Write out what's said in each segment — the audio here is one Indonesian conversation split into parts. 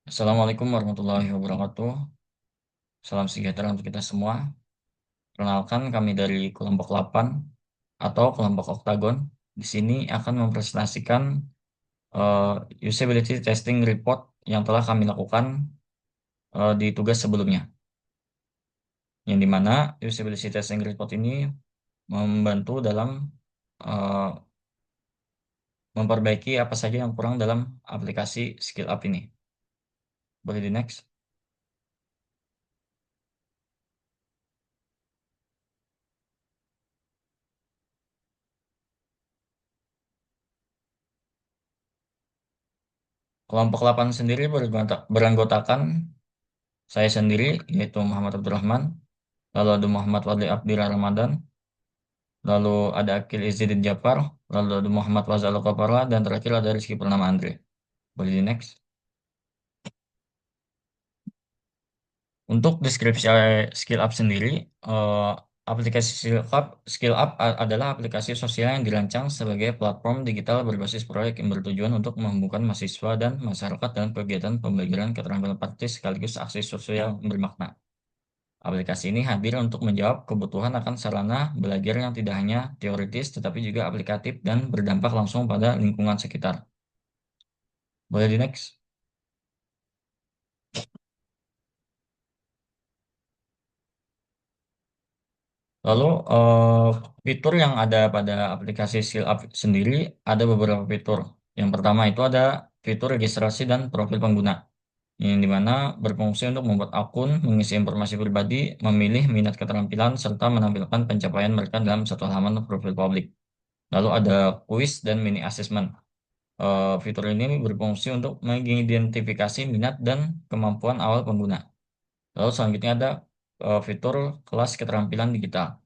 Assalamualaikum warahmatullahi wabarakatuh. Salam sejahtera untuk kita semua. Perkenalkan kami dari kelompok 8 atau kelompok Oktagon. Di sini akan mempresentasikan eh, usability testing report yang telah kami lakukan di tugas sebelumnya. Yang dimana usability testing report ini membantu dalam eh, memperbaiki apa saja yang kurang dalam aplikasi Skill Up ini. Boleh di next. Kelompok 8 sendiri beranggotakan saya sendiri, yaitu Muhammad Abdurrahman, lalu ada Muhammad Wadli Abdillah Ramadan, lalu ada Akil Izzuddin Jafar, lalu ada Muhammad Fazal Kopara, dan terakhir ada Rizky Purnama Andre. Boleh di next. Untuk deskripsi Skill Up sendiri, eh, aplikasi Skill Up adalah aplikasi sosial yang dirancang sebagai platform digital berbasis proyek yang bertujuan untuk menghubungkan mahasiswa dan masyarakat dalam kegiatan pembelajaran keterampilan praktis sekaligus akses sosial yang bermakna. Aplikasi ini hadir untuk menjawab kebutuhan akan sarana belajar yang tidak hanya teoritis tetapi juga aplikatif dan berdampak langsung pada lingkungan sekitar. Boleh di next. Lalu fitur yang ada pada aplikasi Skill Up sendiri ada beberapa fitur. Yang pertama itu ada fitur registrasi dan profil pengguna, yang dimana berfungsi untuk membuat akun, mengisi informasi pribadi, memilih minat keterampilan, serta menampilkan pencapaian mereka dalam satu halaman profil publik. Lalu ada quiz dan mini assessment. Fitur ini berfungsi untuk mengidentifikasi minat dan kemampuan awal pengguna. Lalu selanjutnya ada fitur kelas keterampilan digital.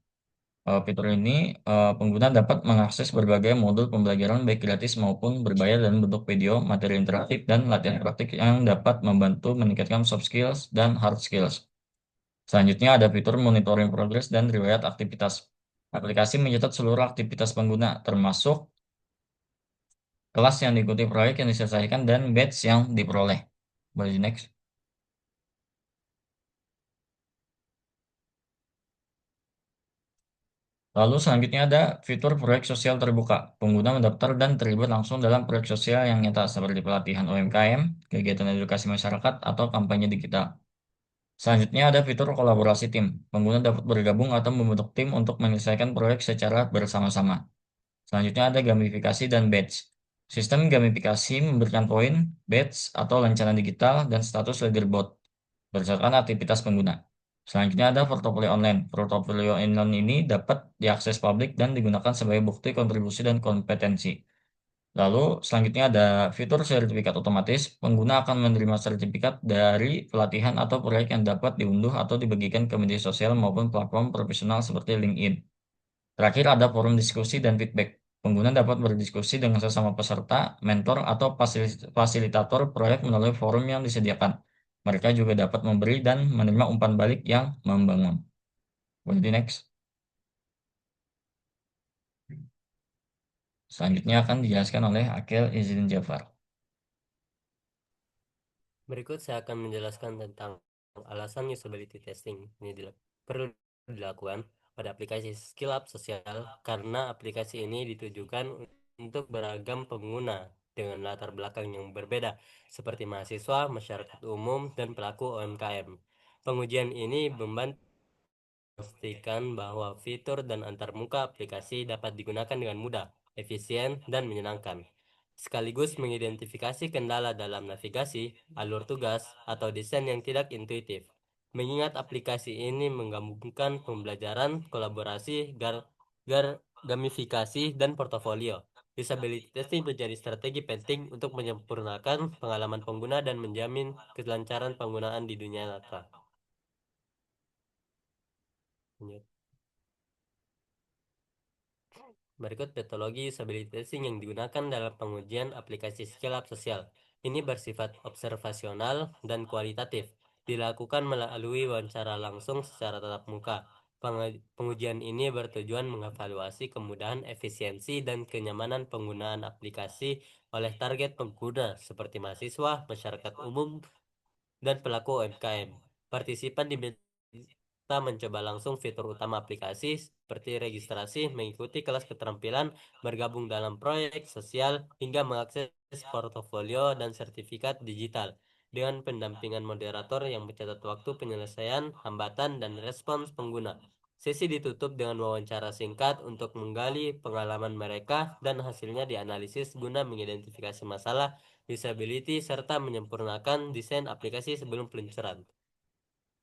Fitur ini pengguna dapat mengakses berbagai modul pembelajaran baik gratis maupun berbayar dalam bentuk video, materi interaktif, dan latihan praktik yang dapat membantu meningkatkan soft skills dan hard skills. Selanjutnya ada fitur monitoring progress dan riwayat aktivitas. Aplikasi mencatat seluruh aktivitas pengguna, termasuk kelas yang diikuti, proyek yang diselesaikan, dan badge yang diperoleh. Boleh di next. Lalu selanjutnya ada fitur proyek sosial terbuka. Pengguna mendaftar dan terlibat langsung dalam proyek sosial yang nyata seperti pelatihan UMKM, kegiatan edukasi masyarakat, atau kampanye digital. Selanjutnya ada fitur kolaborasi tim. Pengguna dapat bergabung atau membentuk tim untuk menyelesaikan proyek secara bersama-sama. Selanjutnya ada gamifikasi dan badge. Sistem gamifikasi memberikan poin, badge, atau lancana digital, dan status leaderboard berdasarkan aktivitas pengguna. Selanjutnya ada portofolio online. Portofolio online ini dapat diakses publik dan digunakan sebagai bukti kontribusi dan kompetensi. Lalu selanjutnya ada fitur sertifikat otomatis. Pengguna akan menerima sertifikat dari pelatihan atau proyek yang dapat diunduh atau dibagikan ke media sosial maupun platform profesional seperti LinkedIn. Terakhir ada forum diskusi dan feedback. Pengguna dapat berdiskusi dengan sesama peserta, mentor, atau fasilitator proyek melalui forum yang disediakan. Mereka juga dapat memberi dan menerima umpan balik yang membangun. Boleh di next. Selanjutnya akan dijelaskan oleh Akil Izin Jafar. Berikut saya akan menjelaskan tentang alasan usability testing ini perlu dilakukan pada aplikasi SkillUp Sosial karena aplikasi ini ditujukan untuk beragam pengguna dengan latar belakang yang berbeda seperti mahasiswa, masyarakat umum, dan pelaku UMKM. Pengujian ini membantu memastikan bahwa fitur dan antarmuka aplikasi dapat digunakan dengan mudah, efisien, dan menyenangkan, sekaligus mengidentifikasi kendala dalam navigasi, alur tugas, atau desain yang tidak intuitif. Mengingat aplikasi ini menggabungkan pembelajaran, kolaborasi, gamifikasi, dan portofolio. Usability testing menjadi strategi penting untuk menyempurnakan pengalaman pengguna dan menjamin kelancaran penggunaan di dunia nyata. Berikut metodologi usability testing yang digunakan dalam pengujian aplikasi SkillUp Sosial. Ini bersifat observasional dan kualitatif, dilakukan melalui wawancara langsung secara tatap muka. Pengujian ini bertujuan mengevaluasi kemudahan, efisiensi, dan kenyamanan penggunaan aplikasi oleh target pengguna seperti mahasiswa, masyarakat umum, dan pelaku UMKM. Partisipan diminta mencoba langsung fitur utama aplikasi seperti registrasi, mengikuti kelas keterampilan, bergabung dalam proyek sosial, hingga mengakses portofolio dan sertifikat digital dengan pendampingan moderator yang mencatat waktu penyelesaian, hambatan, dan respons pengguna. Sesi ditutup dengan wawancara singkat untuk menggali pengalaman mereka dan hasilnya dianalisis guna mengidentifikasi masalah, usability, serta menyempurnakan desain aplikasi sebelum peluncuran.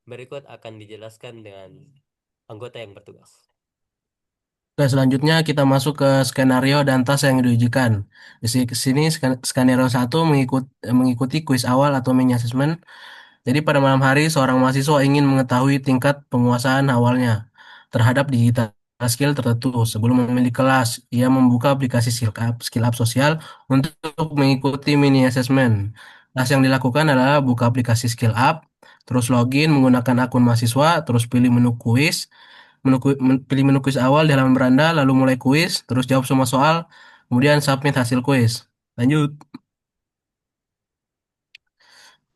Berikut akan dijelaskan dengan anggota yang bertugas. Oke, selanjutnya kita masuk ke skenario dan tas yang diujikan. Di sini skenario satu mengikuti kuis awal atau mini assessment. Jadi pada malam hari seorang mahasiswa ingin mengetahui tingkat penguasaan awalnya terhadap digital skill tertentu. Sebelum memilih kelas, ia membuka aplikasi skill up sosial untuk mengikuti mini assessment. Tas yang dilakukan adalah buka aplikasi skill up, terus login menggunakan akun mahasiswa, terus pilih menu kuis, pilih menu kuis awal di halaman beranda, lalu mulai kuis, terus jawab semua soal, kemudian submit hasil kuis. Lanjut.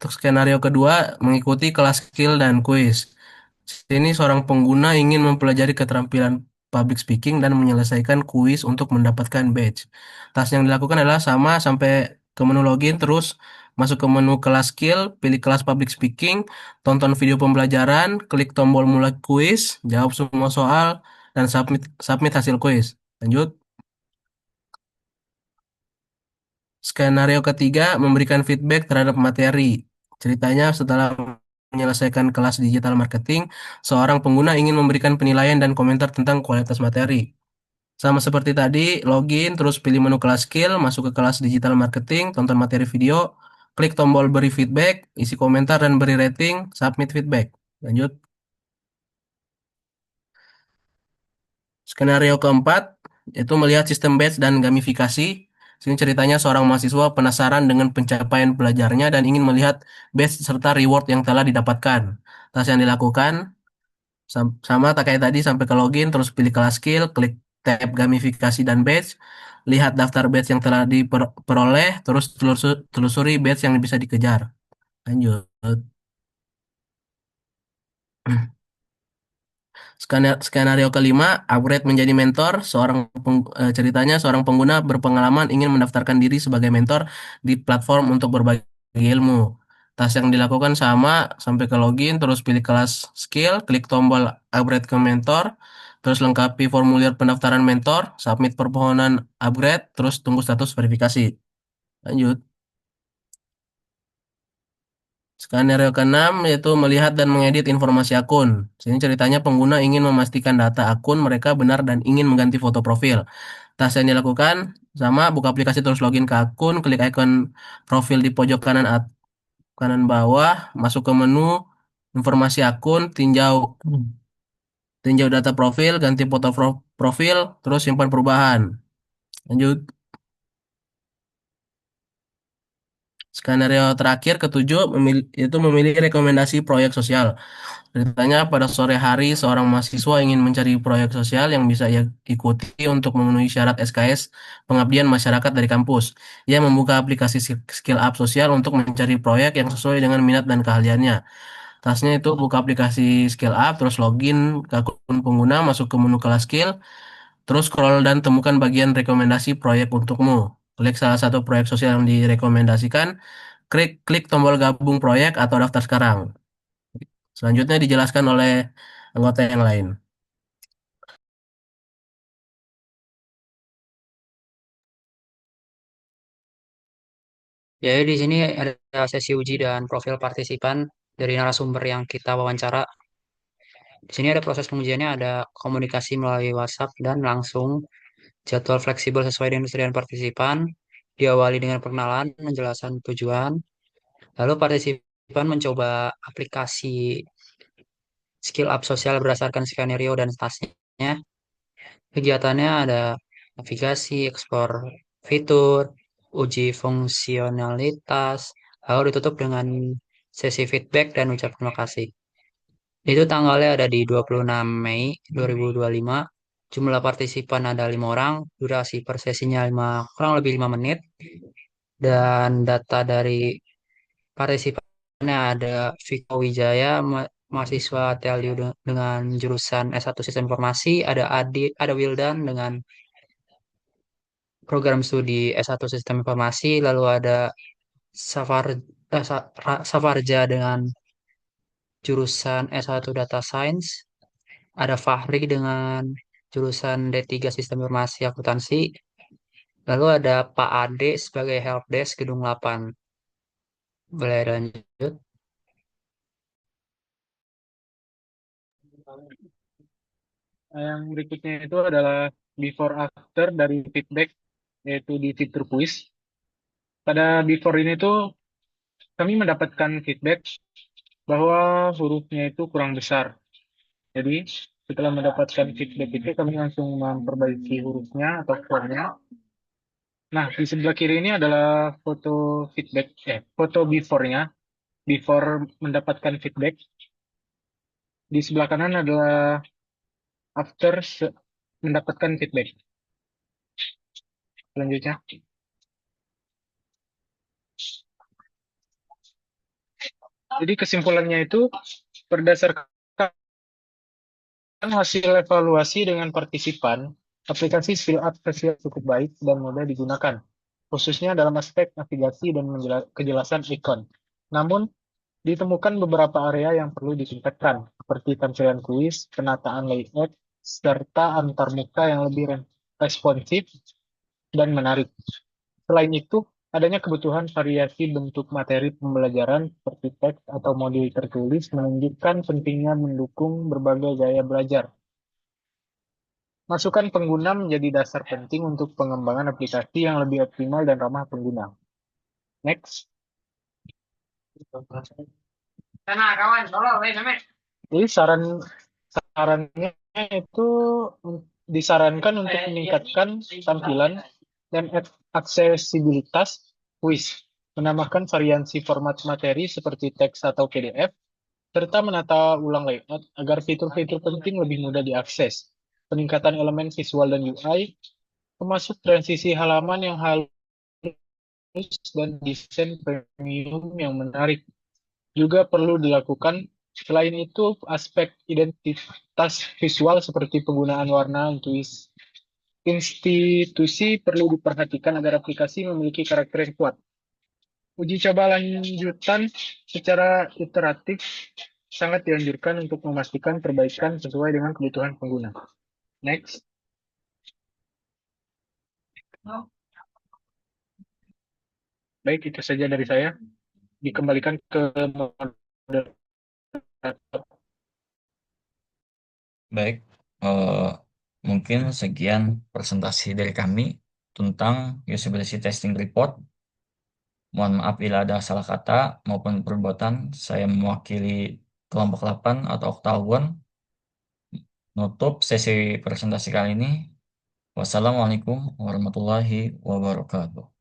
Untuk skenario kedua, mengikuti kelas skill dan kuis. Sini seorang pengguna ingin mempelajari keterampilan public speaking dan menyelesaikan kuis untuk mendapatkan badge. Tas yang dilakukan adalah sama sampai ke menu login, terus masuk ke menu kelas skill, pilih kelas public speaking, tonton video pembelajaran, klik tombol mulai kuis, jawab semua soal, dan submit hasil kuis. Lanjut. Skenario ketiga, memberikan feedback terhadap materi. Ceritanya setelah menyelesaikan kelas digital marketing, seorang pengguna ingin memberikan penilaian dan komentar tentang kualitas materi. Sama seperti tadi, login, terus pilih menu kelas skill, masuk ke kelas digital marketing, tonton materi video, klik tombol beri feedback, isi komentar dan beri rating, submit feedback. Lanjut. Skenario keempat, yaitu melihat sistem batch dan gamifikasi. Sini ceritanya seorang mahasiswa penasaran dengan pencapaian belajarnya dan ingin melihat batch serta reward yang telah didapatkan. Tas yang dilakukan sama tak kayak tadi sampai ke login, terus pilih kelas skill, klik tab gamifikasi dan batch, lihat daftar batch yang telah diperoleh, terus telusuri batch yang bisa dikejar. Lanjut. Skenario kelima, upgrade menjadi mentor. Ceritanya seorang pengguna berpengalaman ingin mendaftarkan diri sebagai mentor di platform untuk berbagi ilmu. Tas yang dilakukan sama sampai ke login, terus pilih kelas skill, klik tombol upgrade ke mentor, terus lengkapi formulir pendaftaran mentor, submit permohonan upgrade, terus tunggu status verifikasi. Lanjut. Skenario keenam yaitu melihat dan mengedit informasi akun. Sini ceritanya pengguna ingin memastikan data akun mereka benar dan ingin mengganti foto profil. Tas yang dilakukan sama buka aplikasi terus login ke akun, klik icon profil di pojok kanan bawah, masuk ke menu informasi akun, tinjau data profil, ganti foto profil, terus simpan perubahan. Lanjut. Skenario terakhir ketujuh itu memilih rekomendasi proyek sosial. Ceritanya pada sore hari seorang mahasiswa ingin mencari proyek sosial yang bisa ia ikuti untuk memenuhi syarat SKS pengabdian masyarakat dari kampus. Ia membuka aplikasi Skill Up Sosial untuk mencari proyek yang sesuai dengan minat dan keahliannya. Tasnya itu buka aplikasi Skill Up, terus login ke akun pengguna, masuk ke menu kelas skill, terus scroll dan temukan bagian rekomendasi proyek untukmu. Klik salah satu proyek sosial yang direkomendasikan, klik tombol gabung proyek atau daftar sekarang. Selanjutnya dijelaskan oleh anggota yang lain. Jadi di sini ada sesi uji dan profil partisipan dari narasumber yang kita wawancara. Di sini ada proses pengujiannya, ada komunikasi melalui WhatsApp dan langsung, jadwal fleksibel sesuai dengan industri dan partisipan, diawali dengan perkenalan, penjelasan tujuan, lalu partisipan mencoba aplikasi skill up sosial berdasarkan skenario dan tasnya. Kegiatannya ada navigasi, ekspor fitur, uji fungsionalitas, lalu ditutup dengan sesi feedback dan ucap terima kasih. Itu tanggalnya ada di 26 Mei 2025. Jumlah partisipan ada 5 orang, durasi per sesinya kurang lebih 5 menit, dan data dari partisipan ada Viko Wijaya, mahasiswa TLU dengan jurusan S1 Sistem Informasi, ada Wildan dengan program studi S1 Sistem Informasi, lalu ada Safar, Safarja dengan jurusan S1 Data Science, ada Fahri dengan jurusan D3 Sistem Informasi Akuntansi, lalu ada Pak Ade sebagai helpdesk Gedung 8. Boleh lanjut? Yang berikutnya itu adalah before after dari feedback, yaitu di fitur quiz. Pada before ini tuh kami mendapatkan feedback bahwa hurufnya itu kurang besar. Jadi setelah mendapatkan feedback itu kami langsung memperbaiki hurufnya atau fontnya. Nah, di sebelah kiri ini adalah foto feedback, foto before-nya, before mendapatkan feedback. Di sebelah kanan adalah after mendapatkan feedback. Selanjutnya. Jadi kesimpulannya itu berdasarkan hasil evaluasi dengan partisipan, aplikasi Skill Up Social cukup baik dan mudah digunakan, khususnya dalam aspek navigasi dan kejelasan ikon. Namun, ditemukan beberapa area yang perlu ditingkatkan, seperti tampilan kuis, penataan layout, serta antarmuka yang lebih responsif dan menarik. Selain itu, adanya kebutuhan variasi bentuk materi pembelajaran seperti teks atau modul tertulis menunjukkan pentingnya mendukung berbagai gaya belajar. Masukan pengguna menjadi dasar penting untuk pengembangan aplikasi yang lebih optimal dan ramah pengguna. Next. Jadi sarannya itu disarankan untuk meningkatkan tampilan dan aksesibilitas kuis, menambahkan variasi format materi seperti teks atau PDF, serta menata ulang layout agar fitur-fitur penting lebih mudah diakses. Peningkatan elemen visual dan UI, termasuk transisi halaman yang halus dan desain premium yang menarik, juga perlu dilakukan. Selain itu, aspek identitas visual seperti penggunaan warna untuk institusi perlu diperhatikan agar aplikasi memiliki karakter yang kuat. Uji coba lanjutan secara iteratif sangat dianjurkan untuk memastikan perbaikan sesuai dengan kebutuhan pengguna. Next. Baik, itu saja dari saya. Dikembalikan ke moderator. Baik, eh, mungkin sekian presentasi dari kami tentang usability testing report. Mohon maaf bila ada salah kata maupun perbuatan. Saya mewakili kelompok 8 atau Oktagon. Nutup sesi presentasi kali ini. Wassalamualaikum warahmatullahi wabarakatuh.